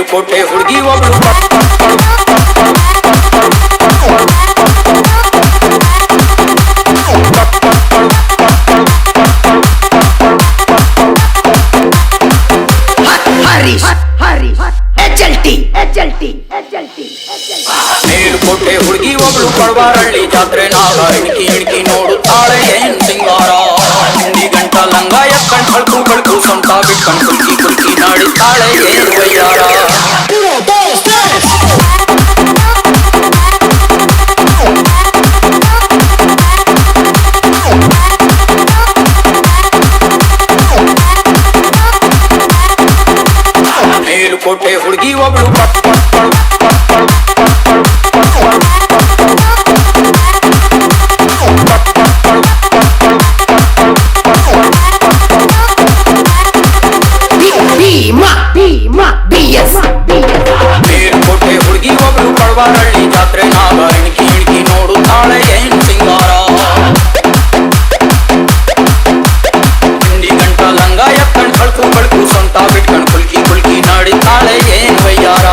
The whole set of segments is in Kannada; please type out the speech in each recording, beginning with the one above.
ಮೇಲುಕೋಟೆ ಹುಡುಗಿ ಒಬ್ಳು ಮೇಲುಕೋಟೆ ಹುಡುಗಿ ಒಬ್ಳು ಪಡವಾರಳ್ಳಿ ಜಾತ್ರೆ ನಾಗ ಇಣಕಿ ಇಣಕಿ ನೋಡುತ್ತಾಳೆ ಏನ್ ಸಿಂಗಾರ ಹಿಂದಿ ಗಂಟ ಲಂಗ ಎಕ್ಕಂಡ್ ಕಳ್ಕು ಕಳ್ಕು ಸೊಂಟ ಬಿಟ್ಕಂಡ್ ಕುಲ್ಕಿ ಕುಲ್ಕಿ ನಾಡಿದ್ದಾಳೆ ಏನ್ ವಯ್ಯಾರ ಮೇಲುಕೋಟೆ ಹುಡುಗಿ ಒಬ್ಳು ಮೇಲುಕೋಟೆ ಹುಡುಗಿ ಒಬ್ಳು ಪಡವಾರಳ್ಳಿ ಜಾತ್ರೆ ನಾಗ ಇಣಕಿ ಇಣಕಿ ನೋಡುತ್ತಾಳೆ ಏನ್ ಸಿಂಗಾರ ಹಿಂದಿ ಗಂಟ ಲಂಗ ಎಕ್ಕಂಡ್ ಕಳ್ಕು ಕಳ್ಕು ಸೊಂಟ ಬಿಟ್ಕಂಡ್ ಕುಲ್ಕಿ ಕುಲ್ಕಿ ನಾಡಿದ್ದಾಳೆ ಏನ್ ವಯ್ಯಾರ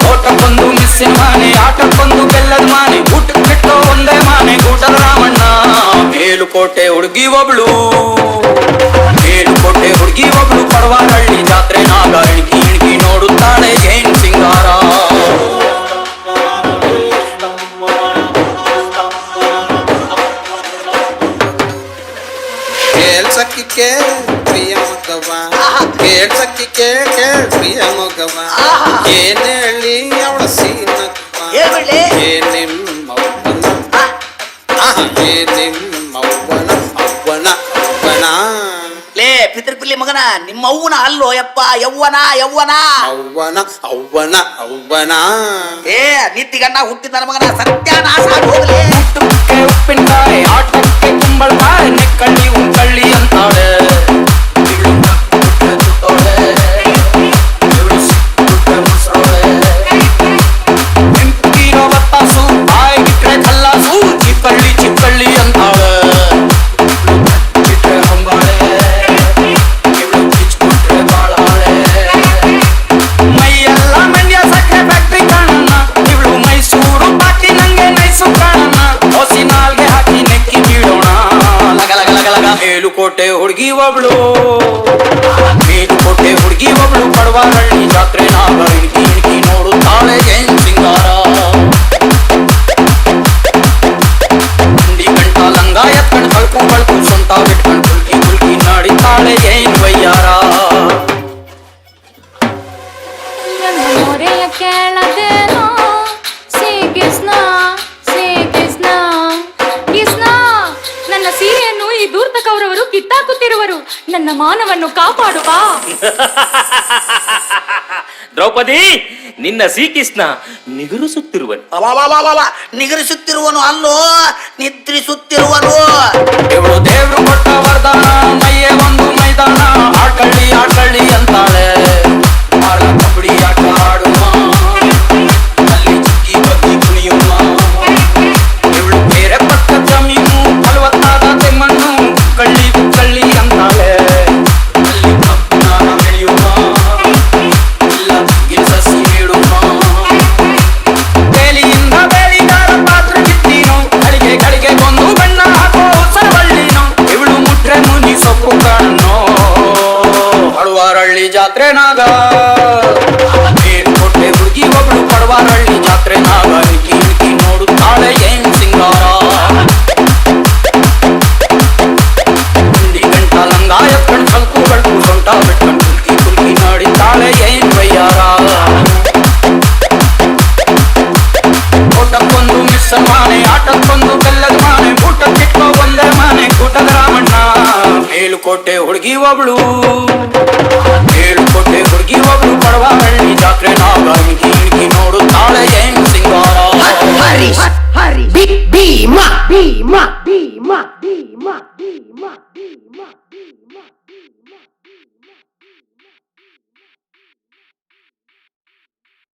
ಓಟಕ್ಕೊಂದು ಮಿಸ್ಸಿನ ಮಾನೆ ಆಟಕ್ಕೊಂದು ಬೆಲ್ಲದ ಮಾನೆ ಊಟಕ್ಕೆ ಬಿಟ್ಟು ಒಂದೇ ಮಾನೆ ಗೂಟದ ರಾಮಣ್ಣ ಮೇಲುಕೋಟೆ ಹುಡುಗಿ ಒಬ್ಳು ಮೇಲುಕೋಟೆ ಹುಡುಗಿ ಒಬ್ಳು ಪಡವಾರಳ್ಳಿ ಜಾತ್ರೆ ನಾಗ ಇಣಕಿ ಇಣಕಿ ನೋಡುತ್ತಾಳೆ ಏನ್ ಸಿಂಗಾರ ಕೇಳ್ಸಕ್ಕಿ ಕೇಳ ಪ್ರಿಯ ಮಗವ ಕೇಳ್ಸಕ್ಕಿ ಕೇಳ ಪ್ರಿಯ ಮಗವ ಏನ್ ಹೇಳಿ ಅವಳ ಸೀನಪ್ಪ ಏನ್ ನಿಮ್ಮವ್ವನ ಅವ್ವನ ಲೇ ಪಿತೃಪಿಲ್ಲಿ ಮಗನ ನಿಮ್ಮ ಅವ್ವನ ಅಲ್ಲೋ ಯಪ್ಪ ಯವ್ವನ ಯವ್ವನ ಅವ್ವನ ಏ ನಿತ್ತಿಗಣ್ಣ ಹುಟ್ಟಿದ ಮಗನ ಸತ್ಯನಾಶ ಹೋಗ್ಲಿ ಊಟಕ್ಕೆ ಉಪ್ಪಿನಕಾಯಿ ಆಟಕ್ಕೆ ಕುಂಬಳಕಾಯಿ ನೆಕ್ಕಳ್ಳಿ ಉಂಕಳ್ಳಿ ಅಂತಾಳೆ ನೆಂಪಿರೋ ಬತ್ತಾಸು ಬಾಯಿಗಿಟ್ರೆ ಕಲ್ಲಾಸು ಚಿಕ್ಕಳ್ಳಿ ಚಿಕ್ಕಳ್ಳಿ ಅಂತಾಳೆ ಚಿಟ್ರೆ ಹೊಂಗಾಳೆ ಇವಳು ಕಿಚ್ಕೊಟ್ರೆ ಬಾಳಾಳೆ ಮೈಯೆಲ್ಲ ಮಂಡ್ಯ ಸಕ್ಕರೆ ಫ್ಯಾಕ್ಟ್ರಿ ಕಾಣಣ್ಣ ಇವಳು ಮೈಸೂರು ಬಾಕಿ ನಂಗೆ ನೈಸು ಕಾಣಣ್ಣ ಹೊಸಿ ನಾಲ್ಗೆ ಹಾಕಿ ನೆಕ್ಕಿ ಬೀಳೋಣ ಲಗ ಲಗ ಲಗ ಲಗ ಮೇಲುಕೋಟೆ ಹುಡುಗಿ ಒಬ್ಳು ಮೇಲುಕೋಟೆ ಹುಡುಗಿ ಒಬ್ಳು ಪಡವಾರಳ್ಳಿ ಜಾತ್ರೆ ನಾಗ ಇಣಕಿ ಇಣಕಿ ನೋಡುತ್ತಾಳೆ ಏನ್ ಸಿಂಗಾರ ಹಿಂದಿ ಗಂಟ ಲಂಗ ಎತ್ಕಂಡ್ ಕಳ್ಕು ಕಳ್ಕು ಸೊಂಟ ಬಿಟ್ಕಂಡ್ ಕುಲ್ಕಿ ಕುಲ್ಕಿ ನಾಡಿದ್ದಾಳೆ ಏನ್ ವಯ್ಯಾರ ಮೊರೆಯ ಕೇಳದೇನೋ ಶ್ರೀಕೃಷ್ಣ ಶ್ರೀಕೃಷ್ಣ ಕೃಷ್ಣ ನನ್ನ ಸೀರೆಯನ್ನು ಈ ದೂರ್ತಕವರವರು ಕಿತ್ತಾಕುತ್ತಿರುವರು ನನ್ನ ಮಾನವನ್ನು ಕಾಪಾಡುವ ದ್ರೌಪದಿ ನಿನ್ನ ಶ್ರೀಕೃಷ್ಣ ನಿಗರಿಸುತ್ತಿರುವನು ನಿಗರಿಸುತ್ತಿರುವನು ಅಲ್ಲೋ ನಿದ್ರಿಸುತ್ತಿರುವನು ಇವಳು ದೇವ್ರು ಕೊಟ್ಟ ವರದಾನ ಮೈಯೇ ಒಂದು ಮೈದಾನ ಆಡ್ಕಳ್ಳಿ ಆಡ್ಕಳ್ಳಿ ಅಂತಾಳೆ ಆಳ ಕಬಡ್ಡಿ ಆಟ ಆಡುವ ಅಲ್ಲಿ ಚಿಕ್ಕಿ ಬಗ್ಗಿ ಕುಣಿಯುವ ಇವಳು ಬೇರೆ ಪಕ್ಕ ಜಮೀನು ಫಲವತ್ತಾದ ತೆಮ್ಮಣ್ಣು ಕಳ್ಳಿ ಕಳ್ಳಿ ಅಂತಾಳೆ ಅಲ್ಲಿ ಕಬ್ಬನಾನ ಬೆಳೆಯುವ ಇಲ್ಲ ಸಸಿ ನೀಡುವ ಬೇಲಿಯಿಂದ ಬೇಲಿಗಾರ ಪಾತ್ರ ಬಿತ್ತೀನು ಗಳಿಗೆ ಒಂದು ಬಣ್ಣ ಹಾಕೋ ಸರವಳ್ಳಿನೋ ಇವಳು ಮುಟ್ರೆ ಮುನಿ ಸೊಪ್ಪು ಕಣ್ಣೋ ಪಡವಾರಳ್ಳಿ ಜಾತ್ರೆ ನಾಗ ಮೇಲುಕೋಟೆ ಹುಡುಗಿ ಒಬ್ಳು ಪಡವಾರಳ್ಳಿ ಜಾತ್ರೆ ನಾಗ ಇಣಕಿ ಇಣಕಿ ನೋಡುತ್ತಾಳೆ ಏನ್ ಸಿಂಗಾರ ಹಿಂದಿ ಗಂಟ ಲಂಗ ಎಕ್ಕಂಡ್ ಕಳ್ಕು ಕಳ್ಕು ಸೊಂಟ ಬಿಟ್ಕಂಡ್ ಕುಲ್ಕಿ ಕುಲ್ಕಿ ನಾಡಿದ್ದಾಳೆ ಏನ್ ವಯ್ಯಾರ ಓಟಕ್ಕೊಂದು ಮಿಸ್ ಮಾನೆ ಆಟಕ್ಕೊಂದು ಬೆಲ್ಲದ ಮಾನೆ ಊಟಕ್ಕಿಟ್ಟು ಒಂದೇ ಮಾನೆ ಕೂಟದ ರಾಮಣ್ಣ ಮೇಲುಕೋಟೆ ಹುಡುಗಿ ಒಬ್ಳು ಮೇಲುಕೋಟೆ ಹುಡುಗಿ ಒಬ್ಳು ಪಡವಾರಳ್ಳಿ ಜಾತ್ರೆ ನಾಗ ಇಣಕಿ ಇಣಕಿ ನೋಡುತ್ತಾಳೆ ಏನ್ ಸಿಂಗಾರ ಭೀಮ ಭೀಮ ಭೀಮ ಭೀಮ ಭೀಮ